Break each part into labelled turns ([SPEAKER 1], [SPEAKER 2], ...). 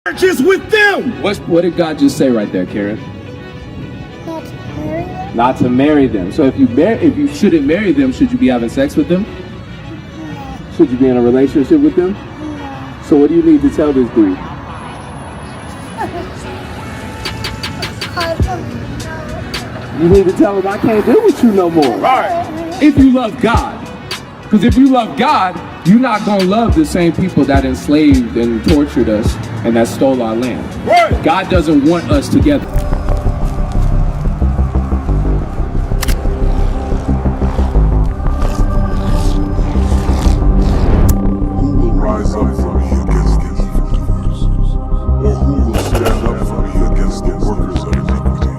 [SPEAKER 1] Marriages with them.
[SPEAKER 2] What did God just say right there, Karen?
[SPEAKER 3] Not to marry them?
[SPEAKER 2] Not to marry them. So if you shouldn't marry them, should you be having sex with them?
[SPEAKER 3] No.
[SPEAKER 2] Should you be in a relationship with them?
[SPEAKER 3] No.
[SPEAKER 2] So what do you need to tell this dude?
[SPEAKER 3] I don't know.
[SPEAKER 2] You need to tell him I can't deal with you no more.
[SPEAKER 1] Right.
[SPEAKER 2] If you love God. Because if you love God, you're not going to love the same people that enslaved and tortured us and that stole our land.
[SPEAKER 1] Right.
[SPEAKER 2] God doesn't want us together.
[SPEAKER 4] Who will rise up for me against the evildoers? Or who will stand up for me against the workers of iniquity?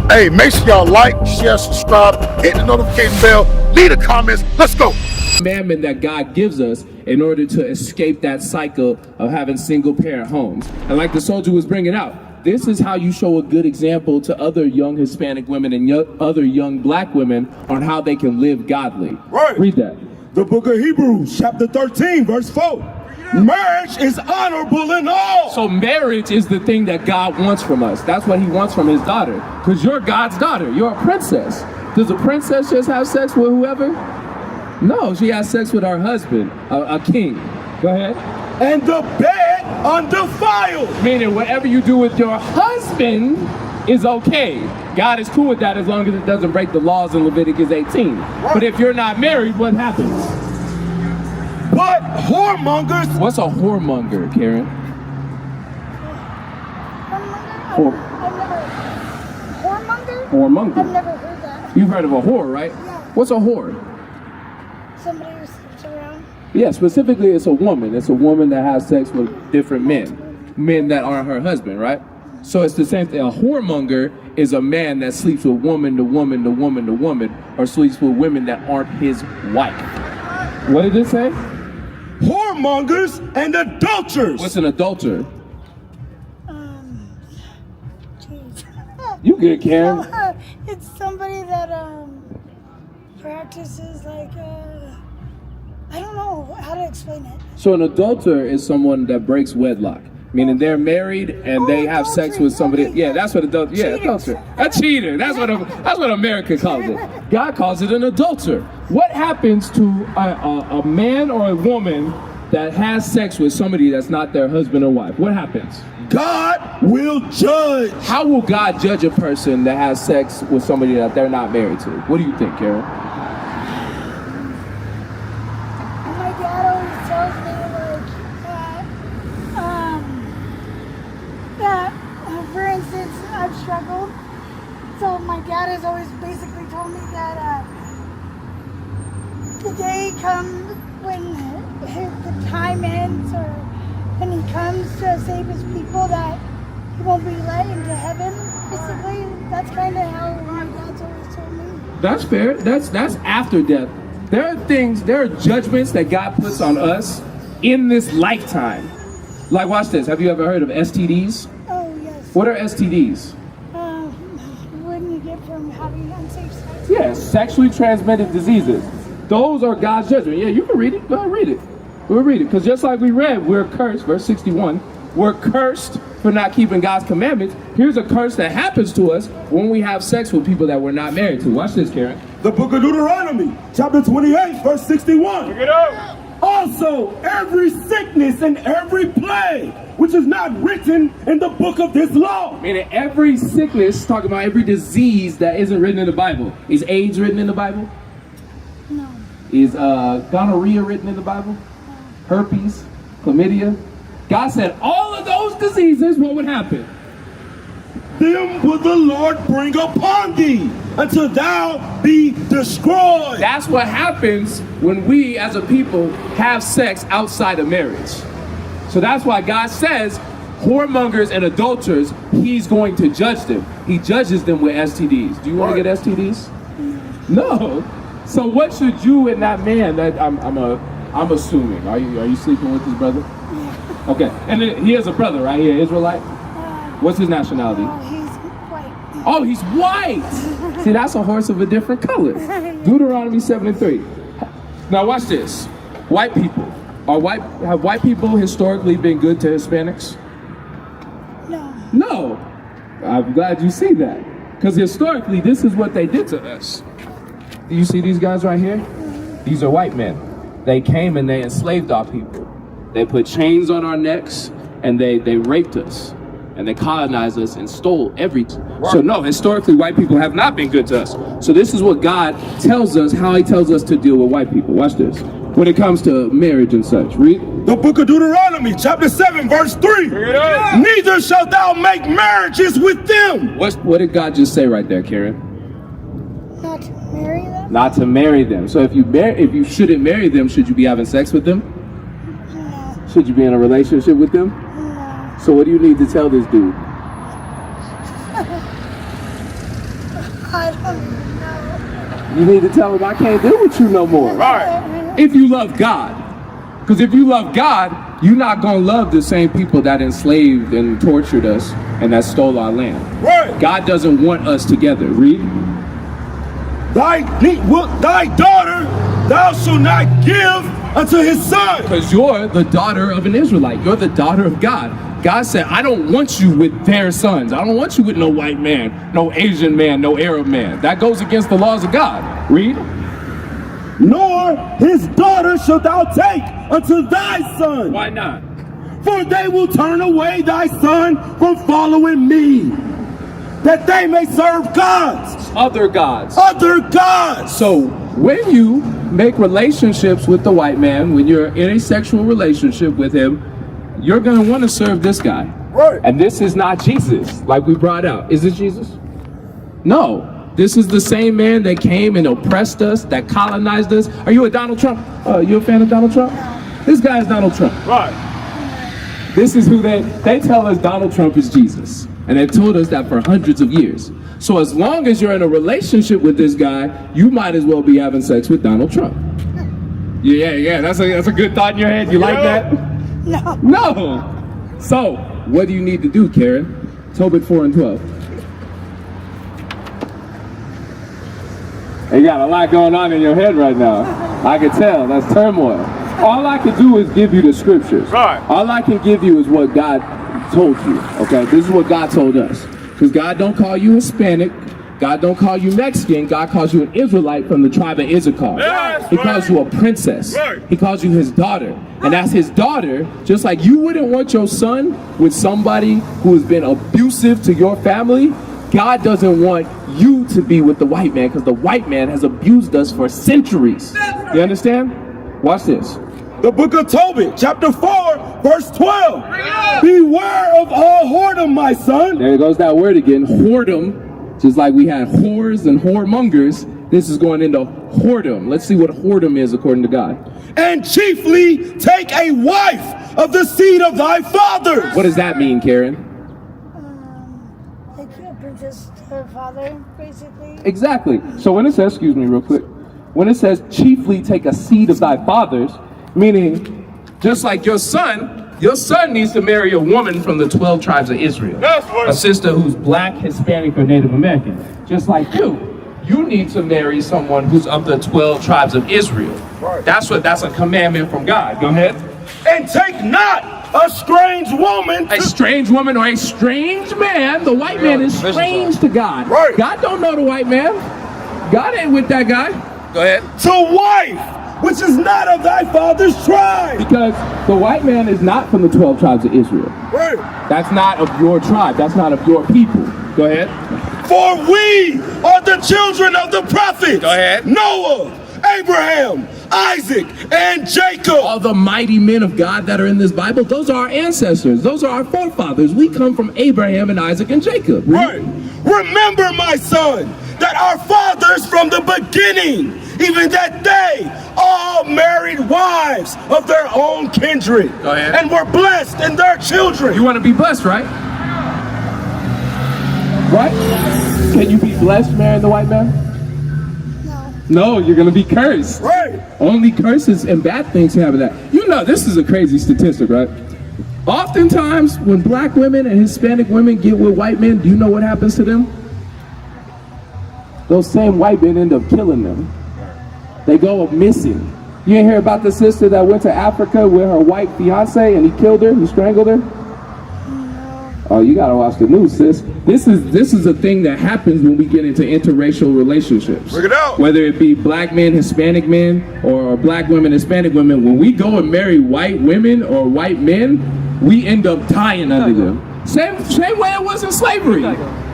[SPEAKER 1] Hey, make sure y'all like, share, subscribe, hit the notification bell, leave the comments. Let's go.
[SPEAKER 2] Commandment that God gives us in order to escape that cycle of having single parent homes. And like the soldier was bringing out, this is how you show a good example to other young Hispanic women and other young black women on how they can live godly.
[SPEAKER 1] Right.
[SPEAKER 2] Read that.
[SPEAKER 1] The book of Hebrews, chapter 13, verse 4. Marriage is honorable in all.
[SPEAKER 2] So marriage is the thing that God wants from us. That's what he wants from his daughter. Because you're God's daughter. You're a princess. Does a princess just have sex with whoever? No, she has sex with her husband, a king. Go ahead.
[SPEAKER 1] And the bed undefiled.
[SPEAKER 2] Meaning whatever you do with your husband is okay. God is cool with that as long as it doesn't break the laws in Leviticus 18. But if you're not married, what happens?
[SPEAKER 1] But whoremongers.
[SPEAKER 2] What's a whoremonger, Karen?
[SPEAKER 3] Whoremonger?
[SPEAKER 2] Whoremonger.
[SPEAKER 3] I've never heard that.
[SPEAKER 2] You've heard of a whore, right?
[SPEAKER 3] Yeah.
[SPEAKER 2] What's a whore?
[SPEAKER 3] Somebody who sleeps around.
[SPEAKER 2] Yeah, specifically it's a woman. It's a woman that has sex with different men that aren't her husband, right? So it's the same thing. A whoremonger is a man that sleeps with woman to woman to woman to woman, or sleeps with women that aren't his wife. What did it say?
[SPEAKER 1] Whoremongers and adulterers.
[SPEAKER 2] What's an adulterer?
[SPEAKER 3] Jeez.
[SPEAKER 2] You good, Karen?
[SPEAKER 3] It's somebody that practices like I don't know how to explain it.
[SPEAKER 2] So an adulterer is someone that breaks wedlock, meaning they're married and they have sex with somebody.
[SPEAKER 3] Okay.
[SPEAKER 2] Yeah, that's what adulterer. Yeah, adulterer. A cheater. That's what America calls it. God calls it an adulterer. What happens to a man or a woman that has sex with somebody that's not their husband or wife? What happens?
[SPEAKER 1] God will judge.
[SPEAKER 2] How will God judge a person that has sex with somebody that they're not married to? What do you think, Karen?
[SPEAKER 3] My dad always tells me that for instance I've struggled. So my dad has always basically told me that the day comes when the time ends, or when he comes to save his people, that he won't be let into heaven. Basically, that's kind of how my dad's always told me.
[SPEAKER 2] That's fair. That's after death. There are judgments that God puts on us in this lifetime. Like, watch this. Have you ever heard of STDs?
[SPEAKER 3] Oh yes.
[SPEAKER 2] What are STDs?
[SPEAKER 3] When you get from having unsafe sex.
[SPEAKER 2] Yeah, sexually transmitted diseases. Those are God's judgment. Yeah, you can read it. Go ahead, read it. We'll read it. Because just like we read, we're cursed, verse 61. We're cursed for not keeping God's commandments. Here's a curse that happens to us when we have sex with people that we're not married to. Watch this, Karen.
[SPEAKER 1] The book of Deuteronomy, chapter 28, verse 61.
[SPEAKER 2] Pick it up.
[SPEAKER 1] Also, every sickness and every plague, which is not written in the book of this law.
[SPEAKER 2] Meaning every sickness, talking about every disease that isn't written in the Bible. Is AIDS written in the Bible?
[SPEAKER 3] No.
[SPEAKER 2] Is gonorrhea written in the Bible? Herpes? Chlamydia? God said all of those diseases, what would happen?
[SPEAKER 1] Them will the Lord bring upon thee until thou be destroyed.
[SPEAKER 2] That's what happens when we as a people have sex outside of marriage. So that's why God says whoremongers and adulterers, he's going to judge them. He judges them with STDs. Do you want to get STDs? No. So what should you and that man that I'm assuming, are you sleeping with his brother?
[SPEAKER 3] Yeah.
[SPEAKER 2] Okay. And then he has a brother, right? He an Israelite? What's his nationality?
[SPEAKER 3] He's white.
[SPEAKER 2] Oh, he's white. See, that's a horse of a different color. Deuteronomy 7:3. Now watch this. White people. Have white people historically been good to Hispanics?
[SPEAKER 3] No.
[SPEAKER 2] No. I'm glad you see that. Because historically, this is what they did to us. Do you see these guys right here? These are white men. They came and they enslaved our people. They put chains on our necks and they raped us. And they colonized us and stole everything. So no, historically, white people have not been good to us. So this is what God tells us, how he tells us to deal with white people. Watch this. When it comes to marriage and such. Read.
[SPEAKER 1] The book of Deuteronomy, chapter 7, verse 3. Neither shalt thou make marriages with them.
[SPEAKER 2] What did God just say right there, Karen?
[SPEAKER 3] Not to marry them?
[SPEAKER 2] Not to marry them. So if you shouldn't marry them, should you be having sex with them?
[SPEAKER 3] No.
[SPEAKER 2] Should you be in a relationship with them?
[SPEAKER 3] No.
[SPEAKER 2] So what do you need to tell this dude?
[SPEAKER 3] I don't even know.
[SPEAKER 2] You need to tell him I can't deal with you no more.
[SPEAKER 1] Right.
[SPEAKER 2] If you love God. Because if you love God, you're not going to love the same people that enslaved and tortured us and that stole our land.
[SPEAKER 1] Right.
[SPEAKER 2] God doesn't want us together. Read.
[SPEAKER 1] Thy daughter thou shalt not give unto his son.
[SPEAKER 2] Because you're the daughter of an Israelite. You're the daughter of God. God said, I don't want you with their sons. I don't want you with no white man, no Asian man, no Arab man. That goes against the laws of God. Read.
[SPEAKER 1] Nor his daughter shalt thou take unto thy son.
[SPEAKER 2] Why not?
[SPEAKER 1] For they will turn away thy son from following me, that they may serve gods.
[SPEAKER 2] Other gods.
[SPEAKER 1] Other gods.
[SPEAKER 2] So when you make relationships with the white man, when you're in a sexual relationship with him, you're going to want to serve this guy.
[SPEAKER 1] Right.
[SPEAKER 2] And this is not Jesus, like we brought out. Is this Jesus? No. This is the same man that came and oppressed us, that colonized us. Are you a Donald Trump? You a fan of Donald Trump?
[SPEAKER 3] No.
[SPEAKER 2] This guy is Donald Trump.
[SPEAKER 1] Right.
[SPEAKER 2] This is who they tell us Donald Trump is Jesus. And they've told us that for hundreds of years. So as long as you're in a relationship with this guy, you might as well be having sex with Donald Trump. Yeah. That's a good thought in your head. You like that?
[SPEAKER 3] No.
[SPEAKER 2] No. So what do you need to do, Karen? Tobit 4 and 12. You got a lot going on in your head right now. I can tell. That's turmoil. All I can do is give you the scriptures.
[SPEAKER 1] Right.
[SPEAKER 2] All I can give you is what God told you. Okay? This is what God told us. Because God don't call you Hispanic. God don't call you Mexican. God calls you an Israelite from the tribe of Issachar.
[SPEAKER 1] Yes,
[SPEAKER 2] He calls you a princess.
[SPEAKER 1] Right.
[SPEAKER 2] He calls you his daughter. And as his daughter, just like you wouldn't want your son with somebody who has been abusive to your family, God doesn't want you to be with the white man because the white man has abused us for centuries. You understand? Watch this.
[SPEAKER 1] The book of Tobit, chapter 4, verse 12. Beware of all whoredom, my son.
[SPEAKER 2] There goes that word again, whoredom. Just like we had whores and whoremongers, this is going into whoredom. Let's see what whoredom is according to God.
[SPEAKER 1] And chiefly take a wife of the seed of thy fathers.
[SPEAKER 2] What does that mean, Karen?
[SPEAKER 3] Like a princess to her father, basically.
[SPEAKER 2] Exactly. So when it says, excuse me real quick, when it says chiefly take a seed of thy fathers, meaning just like your son needs to marry a woman from the 12 tribes of Israel. A sister who's black, Hispanic, or Native American. Just like you need to marry someone who's of the 12 tribes of Israel.
[SPEAKER 1] Right.
[SPEAKER 2] That's a commandment from God. Go ahead.
[SPEAKER 1] And take not a strange woman.
[SPEAKER 2] A strange woman or a strange man. The white man is strange to God.
[SPEAKER 1] Right.
[SPEAKER 2] God don't know the white man. God ain't with that guy. Go ahead.
[SPEAKER 1] To wife, which is not of thy father's tribe.
[SPEAKER 2] Because the white man is not from the 12 tribes of Israel.
[SPEAKER 1] Right.
[SPEAKER 2] That's not of your tribe. That's not of your people. Go ahead.
[SPEAKER 1] For we are the children of the prophets.
[SPEAKER 2] Go ahead.
[SPEAKER 1] Noah, Abraham, Isaac, and Jacob.
[SPEAKER 2] All the mighty men of God that are in this Bible, those are our ancestors. Those are our forefathers. We come from Abraham and Isaac and Jacob.
[SPEAKER 1] Right. Remember, my son, that our fathers from the beginning even that they all married wives of their own kindred
[SPEAKER 2] Go ahead.
[SPEAKER 1] and were blessed in their children.
[SPEAKER 2] You want to be blessed, right? Right? Can you be blessed marrying the white man? No, you're going to be cursed.
[SPEAKER 1] Right.
[SPEAKER 2] Only curses and bad things happen to that. You know, this is a crazy statistic, right? Oftentimes, when black women and Hispanic women get with white men, do you know what happens to them? Those same white men end up killing them. They go missing. You ain't hear about the sister that went to Africa with her white fiance and he killed her, he strangled her? Oh, you gotta watch the news, sis. This is a thing that happens when we get into interracial relationships.
[SPEAKER 1] Bring it out.
[SPEAKER 2] Whether it be black men, Hispanic men, or black women, Hispanic women, when we go and marry white women or white men, we end up dying under them. Same way it was in slavery.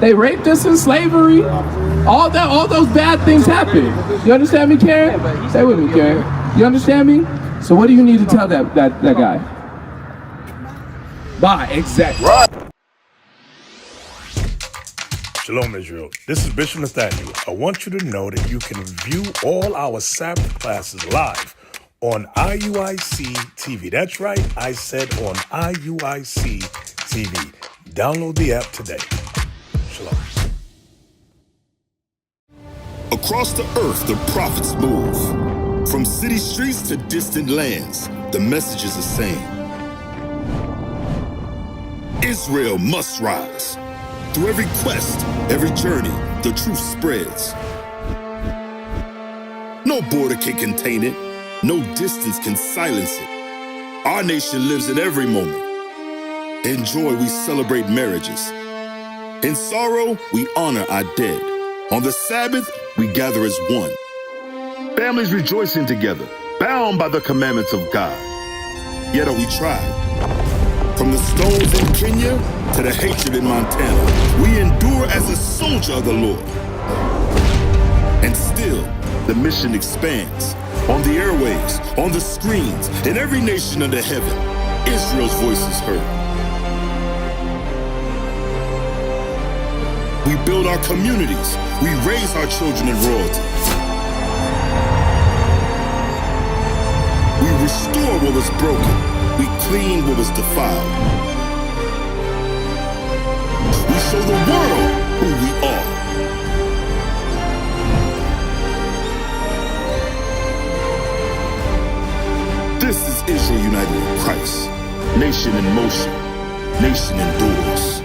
[SPEAKER 2] They raped us in slavery. All those bad things happen. You understand me, Karen? Stay with me, Karen. You understand me? So what do you need to tell that guy? Bye. Exactly.
[SPEAKER 1] Right.
[SPEAKER 5] Shalom, Israel. This is Bishop Nathaniel. I want you to know that you can view all our Sabbath classes live on IUIC TV. That's right, I said on IUIC TV. Download the app today. Shalom.
[SPEAKER 4] Across the earth, the prophets move. From city streets to distant lands, the message is the same. Israel must rise. Through every quest, every journey, the truth spreads. No border can contain it. No distance can silence it. Our nation lives in every moment. In joy, we celebrate marriages. In sorrow, we honor our dead. On the Sabbath, we gather as one. Families rejoicing together, bound by the commandments of God. Yet are we tried. From the stones in Kenya to the hatred in Montana, we endure as a soldier of the Lord. And still, the mission expands. On the airwaves, on the screens, in every nation under heaven, Israel's voice is heard. We build our communities. We raise our children in royalty. We restore what was broken. We clean what was defiled. We show the world who we are. This is Israel united in Christ. Nation in motion. Nation endures.